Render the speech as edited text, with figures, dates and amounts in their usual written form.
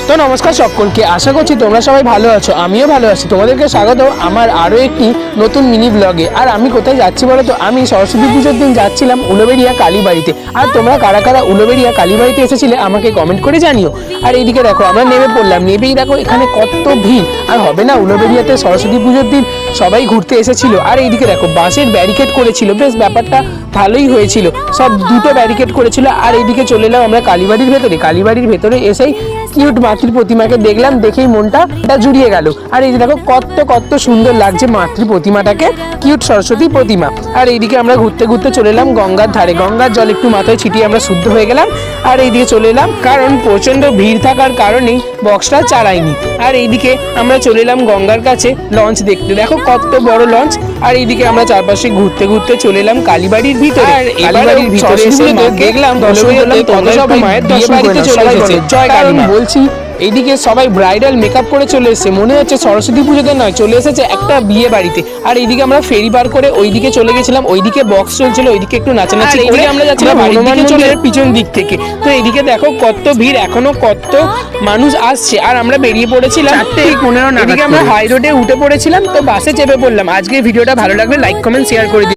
তো নমস্কার সকলকে, আশা করছি তোমরা সবাই ভালো আছো, আমিও ভালো আছি। তোমাদেরকে স্বাগত আমার আরও একটি নতুন মিনি ব্লগে। আর আমি কোথায় যাচ্ছি বলো তো? আমি সরস্বতী পুজোর দিন যাচ্ছিলাম উলুবেড়িয়া কালীবাড়িতে। আর তোমরা কারা কারা উলুবেড়িয়া কালীবাড়িতে এসেছিলে আমাকে কমেন্ট করে জানিও। আর এইদিকে দেখো আমরা নেমে পড়লাম, নেবেই দেখো এখানে কত ভিড়। আর হবে না, উলুবেড়িয়াতে সরস্বতী পুজোর দিন সবাই ঘুরতে এসেছিল। আর এইদিকে দেখো বাঁশের ব্যারিকেড করেছিল, বেশ ব্যাপারটা ভালোই হয়েছিল। সব দুটো ব্যারিকেড করেছিল। আর এইদিকে চলে এলাম আমরা কালীবাড়ির ভেতরে। কালীবাড়ির ভেতরে এসেই কিউট মাতৃ প্রতিমাকে দেখলাম, দেখেই মনটা জুড়িয়ে গেল। আর এই যে দেখো কত কত সুন্দর লাগছে মাতৃ প্রতিমাটাকে, কিউট সরস্বতী প্রতিমা। আর এইদিকে আমরা ঘুরতে ঘুরতে চলে এলাম গঙ্গার ধারে। গঙ্গার জল একটু মাথায় ছিটিয়ে আমরা শুদ্ধ হয়ে গেলাম। আর এইদিকে চলে এলাম, কারণ প্রচন্ড ভিড় থাকার কারণেই বক্সটা চালাইনি। আর এইদিকে আমরা চলে এলাম গঙ্গার কাছে লঞ্চ দেখতে, দেখো কত বড় লঞ্চ। আর এইদিকে আমরা চারপাশে ঘুরতে ঘুরতে চলে এলাম কালীবাড়ির ভিতরে। আর কালীবাড়ির ভিতরে এসে দেখলাম দর্শন করলাম কত সবাই মায়ের বিয়ে বাড়িতে চলে এসেছে। জয় কালী মা বলছি। এইদিকে সবাই ব্রাইডাল মেকআপ করে চলে এসেছে, মনে হচ্ছে সরস্বতী পুজোতে নয়, চলে এসেছে একটা বিয়ে বাড়িতে। আর এইদিকে আমরা ফেরি পার করে ওইদিকে চলে গেছিলাম, ওইদিকে বক্স চলছিল, ওইদিকে একটু নাচানাচি করে আমরা যাচ্ছিলাম হনুমান মন্দিরের পিছন দিক থেকে। তো এইদিকে দেখো কত ভিড়, এখনো কত মানুষ আসছে। আর আমরা বেরিয়ে পড়েছিলাম 4:15 নাগাদ। আমরা হাই রোডে উঠে পড়েছিলাম, তো বাসে চেপে পড়লাম। আজকে ভিডিওটা ভালো লাগলে লাইক কমেন্ট শেয়ার করে দিন।